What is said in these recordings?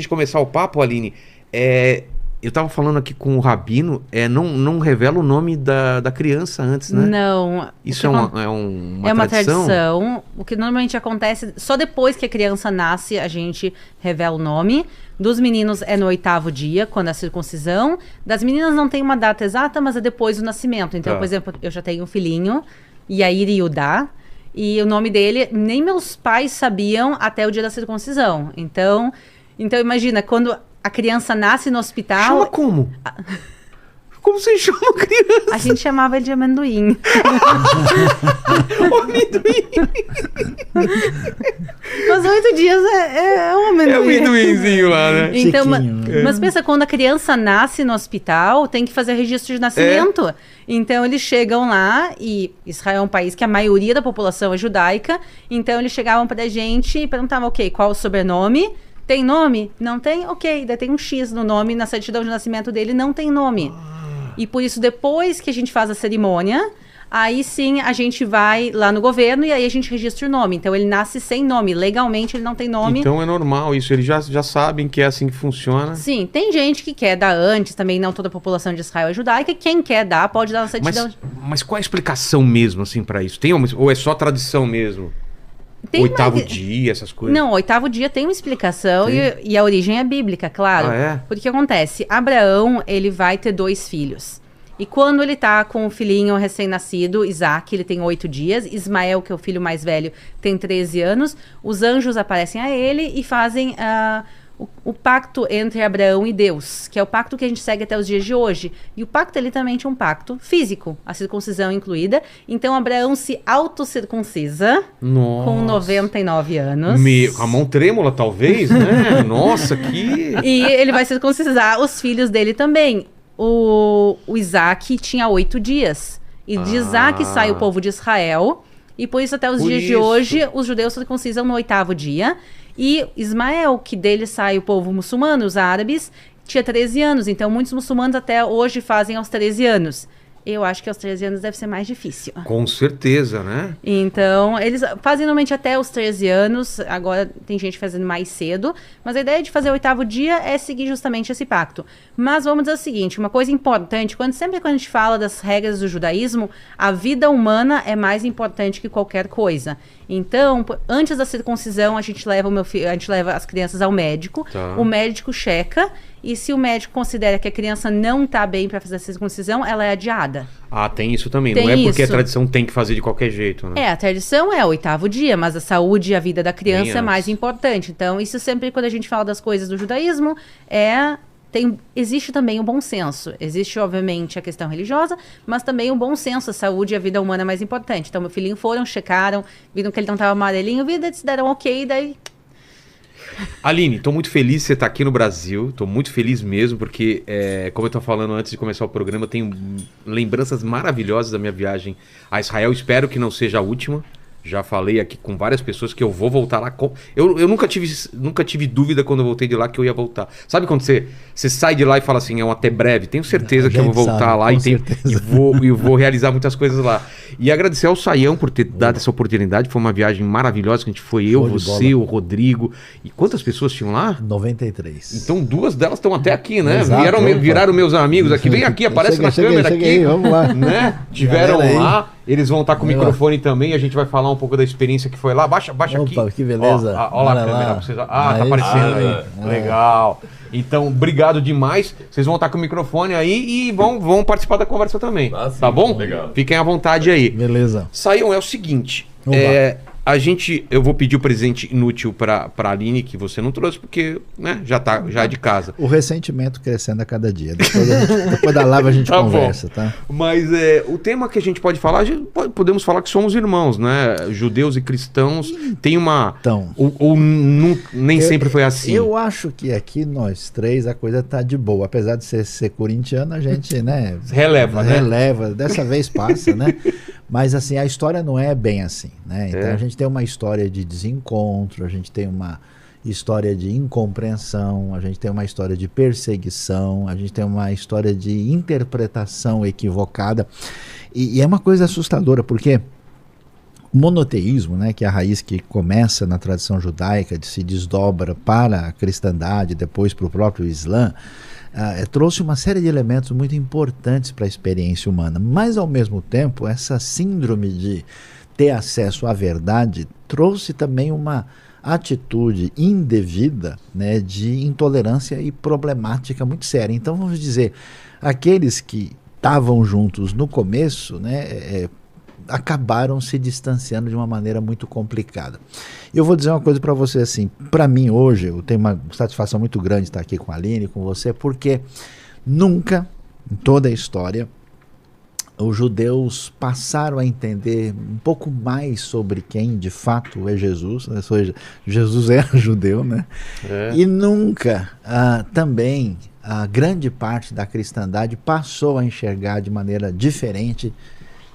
gente começar o papo, Aline, eu tava falando aqui com o Rabino, não revela o nome da criança antes, né? Não. Isso é uma tradição. O que normalmente acontece, só depois que a criança nasce, a gente revela o nome. Dos meninos é no 8º dia, quando é a circuncisão. Das meninas não tem uma data exata, mas é depois do nascimento. Então, por exemplo, eu já tenho um filhinho, Yair Yudá, e o nome dele, nem meus pais sabiam até o dia da circuncisão. Então imagina, quando a criança nasce no hospital... Chama como? Como você chama a criança? A gente chamava ele de amendoim. O amendoim. Mas 8 dias é um amendoim. É um amendoinzinho lá, né? Então, mas pensa, quando a criança nasce no hospital, tem que fazer registro de nascimento. Então, eles chegam lá, e Israel é um país que a maioria da população é judaica, então eles chegavam pra gente e perguntavam, ok, qual o sobrenome? Tem nome? Não tem? Ok, daí tem um X no nome, na certidão de nascimento dele não tem nome. E por isso, depois que a gente faz a cerimônia, aí sim a gente vai lá no governo e aí a gente registra o nome. Então ele nasce sem nome, legalmente ele não tem nome. Então é normal isso, eles já sabem que é assim que funciona. Sim, tem gente que quer dar antes, também não toda a população de Israel é judaica, quem quer dar pode dar na certidão. Mas qual é a explicação mesmo assim pra isso? Ou é só tradição mesmo? Tem 8º dia, essas coisas? Não, 8º dia tem uma explicação e a origem é bíblica, claro. Ah, é? Porque o que acontece? Abraão, ele vai ter 2 filhos. E quando ele tá com o filhinho recém-nascido, Isaac, ele tem 8 dias. Ismael, que é o filho mais velho, tem 13 anos. Os anjos aparecem a ele e fazem o pacto entre Abraão e Deus, que é o pacto que a gente segue até os dias de hoje. E o pacto é literalmente um pacto físico, a circuncisão incluída. Então Abraão se autocircuncisa com 99 anos. Com a mão trêmula, talvez, né? Nossa, que... E ele vai circuncisar os filhos dele também. O Isaac tinha 8 dias. E de Isaac sai o povo de Israel. E por isso, até os dias de hoje, os judeus circuncisam no 8º dia. E Ismael, que dele sai o povo muçulmano, os árabes, tinha 13 anos. Então, muitos muçulmanos até hoje fazem aos 13 anos. Eu acho que aos 13 anos deve ser mais difícil. Com certeza, né? Então, eles fazem normalmente até os 13 anos. Agora tem gente fazendo mais cedo. Mas a ideia de fazer o 8º dia é seguir justamente esse pacto. Mas vamos dizer o seguinte, uma coisa importante, sempre quando a gente fala das regras do judaísmo, a vida humana é mais importante que qualquer coisa. Então, antes da circuncisão, a gente leva as crianças ao médico. Tá. O médico checa. E se o médico considera que a criança não está bem para fazer a circuncisão, ela é adiada. Ah, tem isso também. Tem não é porque isso. a tradição tem que fazer de qualquer jeito, né? A tradição é o 8º dia, mas a saúde e a vida da criança é mais importante. Então, isso sempre, quando a gente fala das coisas do judaísmo, existe também o bom senso. Existe, obviamente, a questão religiosa, mas também o bom senso, a saúde e a vida humana é mais importante. Então, meu filhinho checaram, viram que ele não estava amarelinho, eles deram ok, daí... Aline, tô muito feliz de você estar aqui no Brasil, tô muito feliz mesmo, porque, como eu tô falando antes de começar o programa, eu tenho lembranças maravilhosas da minha viagem a Israel, espero que não seja a última. Já falei aqui com várias pessoas que eu vou voltar lá. Eu nunca tive dúvida quando eu voltei de lá que eu ia voltar. Sabe quando você sai de lá e fala assim, é um até breve? Tenho certeza que eu vou voltar lá e vou realizar muitas coisas lá. E agradecer ao Saião por ter dado essa oportunidade. Foi uma viagem maravilhosa que a gente foi, você, o Rodrigo. E quantas pessoas tinham lá? 93. Então 2 delas estão até aqui, né? Exato, viraram meus amigos aqui. Vem aqui, aparece na câmera aqui. Aí, vamos lá. Né? Tiveram lá. Eles vão estar com o microfone também, a gente vai falar um pouco da experiência que foi lá. Baixa aqui. Opa, que beleza. Ó lá a câmera pra vocês. Tá aparecendo aí. Legal. Então, obrigado demais. Vocês vão estar com o microfone aí e vão participar da conversa também. Tá bom? Legal. Fiquem à vontade aí. Beleza. Saiam, é o seguinte. Eu vou pedir o presente inútil pra Aline, que você não trouxe, porque né, já é de casa. O ressentimento crescendo a cada dia. Depois da live a gente conversa, tá? Mas o tema que a gente pode falar, podemos falar que somos irmãos, né? Judeus e cristãos tem uma... Então, nem sempre foi assim. Eu acho que aqui nós 3 a coisa tá de boa. Apesar de ser corintiano, a gente, né? Releva. Dessa vez passa, né? Mas assim, a história não é bem assim, né? Então a gente tem uma história de desencontro, a gente tem uma história de incompreensão, a gente tem uma história de perseguição, a gente tem uma história de interpretação equivocada. E é uma coisa assustadora, porque monoteísmo, né, que é a raiz que começa na tradição judaica, se desdobra para a cristandade, depois para o próprio Islã, trouxe uma série de elementos muito importantes para a experiência humana. Mas, ao mesmo tempo, essa síndrome de ter acesso à verdade trouxe também uma atitude indevida, né, de intolerância e problemática muito séria. Então, vamos dizer, aqueles que estavam juntos no começo, né, acabaram se distanciando de uma maneira muito complicada. Eu vou dizer uma coisa para você assim, para mim hoje, eu tenho uma satisfação muito grande de estar aqui com a Aline, com você, porque nunca, em toda a história, os judeus passaram a entender um pouco mais sobre quem de fato é Jesus, né? Ou seja, Jesus era judeu, né? E nunca também a grande parte da cristandade passou a enxergar de maneira diferente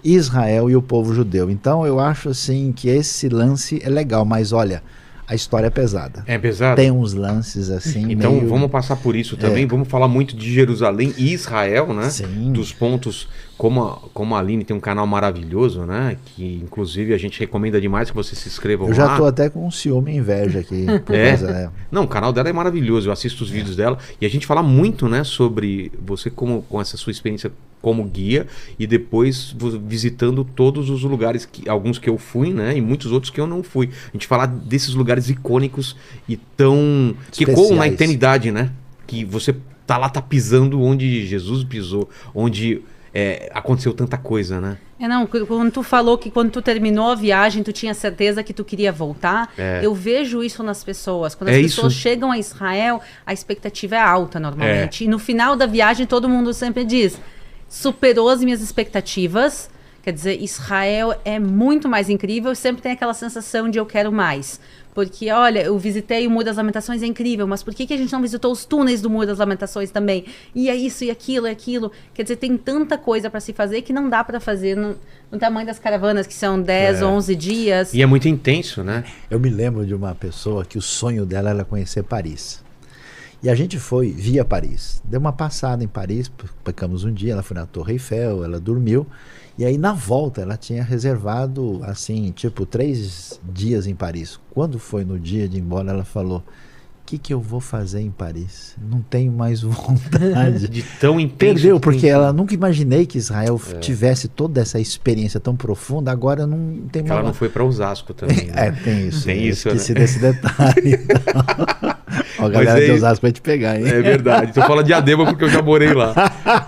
Israel e o povo judeu. Então eu acho assim que esse lance é legal, mas olha, a história é pesada. É pesada? Tem uns lances assim. Então vamos passar por isso também. Vamos falar muito de Jerusalém e Israel, né? Sim. Dos pontos, como a Aline tem um canal maravilhoso, né? Que inclusive a gente recomenda demais que você se inscreva lá. Eu já tô até com ciúme e inveja aqui. Não, o canal dela é maravilhoso. Eu assisto os vídeos dela e a gente fala muito, né? Sobre você com essa sua experiência como guia e depois visitando todos os lugares, alguns que eu fui, né? E muitos outros que eu não fui. A gente falar desses lugares icônicos e tão... que ecoam na eternidade, né? Que você tá lá, tá pisando onde Jesus pisou, onde aconteceu tanta coisa, né? Não, quando tu falou que quando tu terminou a viagem, tu tinha certeza que tu queria voltar, eu vejo isso nas pessoas. Quando as pessoas chegam a Israel, a expectativa é alta normalmente. E no final da viagem, todo mundo sempre diz... superou as minhas expectativas, quer dizer, Israel é muito mais incrível, sempre tem aquela sensação de eu quero mais, porque olha, eu visitei o Muro das Lamentações, é incrível, mas por que a gente não visitou os túneis do Muro das Lamentações também? E é isso, e aquilo, quer dizer, tem tanta coisa para se fazer que não dá para fazer no tamanho das caravanas, que são 10, 11 dias. E é muito intenso, né? Eu me lembro de uma pessoa que o sonho dela era conhecer Paris. E a gente foi via Paris. Deu uma passada em Paris, ficamos um dia, ela foi na Torre Eiffel, ela dormiu. E aí na volta ela tinha reservado, assim, tipo 3 dias em Paris. Quando foi no dia de ir embora, ela falou, o que eu vou fazer em Paris? Não tenho mais vontade. De tão intenso. Perdeu, porque ela nunca imaginei que Israel tivesse toda essa experiência tão profunda, agora não tem mais. Ela não foi para Osasco também. Né? Tem isso. Tem isso, esqueci desse detalhe. Então. Ó, a galera de Osasco vai te pegar, hein? É verdade. Tu fala de Diadema porque eu já morei lá.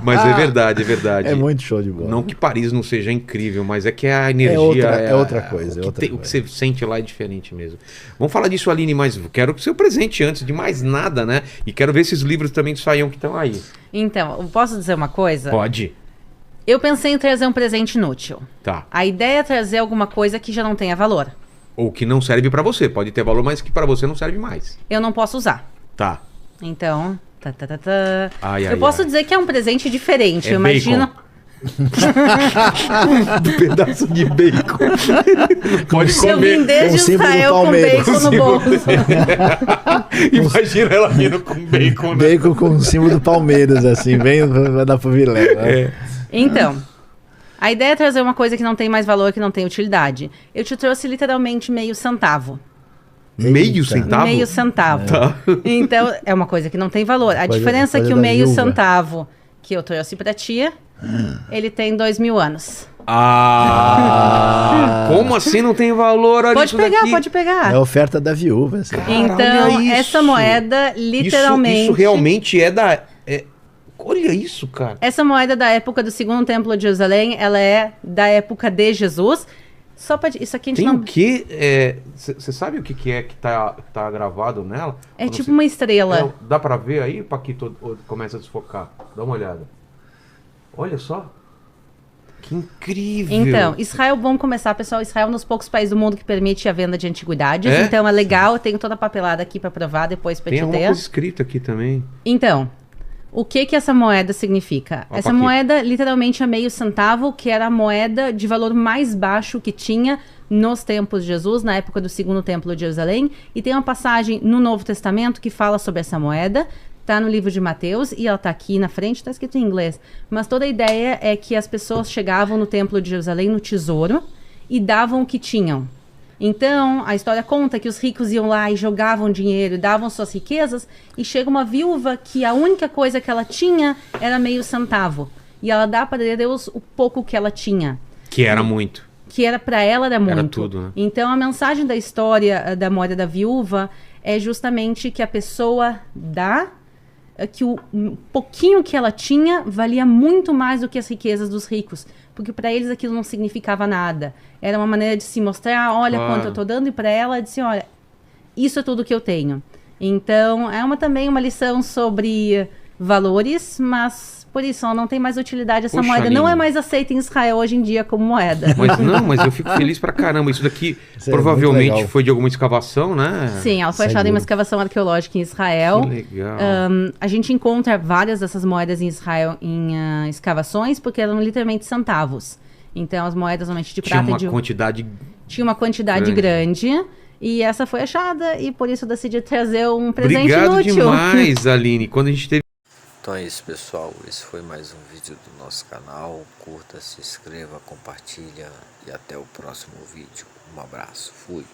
Mas é verdade, é verdade. É muito show de bola. Não que Paris não seja incrível, mas é que a energia... É outra coisa. O que você sente lá é diferente mesmo. Vamos falar disso, Aline, mas quero o seu presente antes de mais nada, né? E quero ver esses livros também do Saião que estão aí. Então, eu posso dizer uma coisa? Pode. Eu pensei em trazer um presente inútil. Tá. A ideia é trazer alguma coisa que já não tenha valor. Ou que não serve pra você. Pode ter valor, mas que pra você não serve mais. Eu não posso usar. Tá. Então... eu posso dizer que é um presente diferente. Eu imagino... Um pedaço de bacon. Pode comer. Eu vim desde Israel com bacon no bolso. Imagina ela vindo com bacon. Né? Bacon com o símbolo do Palmeiras, assim, bem vai dar pro Vilela. Né? Então... a ideia é trazer uma coisa que não tem mais valor, que não tem utilidade. Eu te trouxe literalmente meio centavo. Meio centavo? Meio centavo. Tá. Então, é uma coisa que não tem valor. A diferença é que o meio centavo que eu trouxe pra ti, ele tem 2.000 anos. Como assim não tem valor? Olha pode pegar, pode pegar. É a oferta da viúva. Assim. Então, essa moeda, literalmente... Isso realmente é da... Olha isso, cara. Essa moeda da época do Segundo Templo de Jerusalém, ela é da época de Jesus. Só pra... isso aqui a gente tem não... o que? Você sabe o que é que tá gravado nela? É tipo uma estrela. Dá pra ver aí, Paquito? Começa a desfocar. Dá uma olhada. Olha só. Que incrível. Então, Israel, vamos começar, pessoal. Israel é um dos poucos países do mundo que permite a venda de antiguidades. Então é legal. Eu tenho toda a papelada aqui pra provar depois pra te ter. Tem alguma coisa escrita aqui também. Então... o que essa moeda significa? Essa moeda, literalmente, é meio centavo, que era a moeda de valor mais baixo que tinha nos tempos de Jesus, na época do Segundo Templo de Jerusalém. E tem uma passagem no Novo Testamento que fala sobre essa moeda. Está no livro de Mateus e ela está aqui na frente, está escrito em inglês. Mas toda a ideia é que as pessoas chegavam no Templo de Jerusalém, no tesouro, e davam o que tinham. Então, a história conta que os ricos iam lá e jogavam dinheiro, davam suas riquezas, e chega uma viúva que a única coisa que ela tinha era meio centavo. E ela dá para Deus o pouco que ela tinha. Que era muito. Que era para ela era muito. Era tudo, né? Então, a mensagem da história da moeda da viúva é justamente que a pessoa dá, que o pouquinho que ela tinha valia muito mais do que as riquezas dos ricos. Porque para eles aquilo não significava nada. Era uma maneira de se mostrar, olha quanto eu estou dando, e para ela disse, olha, isso é tudo que eu tenho. Então, é também uma lição sobre valores, mas por isso ela não tem mais utilidade. Essa moeda não é mais aceita em Israel hoje em dia como moeda. Mas eu fico feliz pra caramba. Isso daqui provavelmente foi de alguma escavação, né? Sim, ela foi achada em uma escavação arqueológica em Israel. Que legal. A gente encontra várias dessas moedas em Israel em escavações, porque eram literalmente centavos. Então, as moedas normalmente de prata... Tinha uma quantidade grande. E essa foi achada, e por isso eu decidi trazer um presente inútil. Obrigado demais, Aline. Quando a gente teve... Então é isso, pessoal. Esse foi mais um vídeo do nosso canal. Curta, se inscreva, compartilha e até o próximo vídeo. Um abraço. Fui.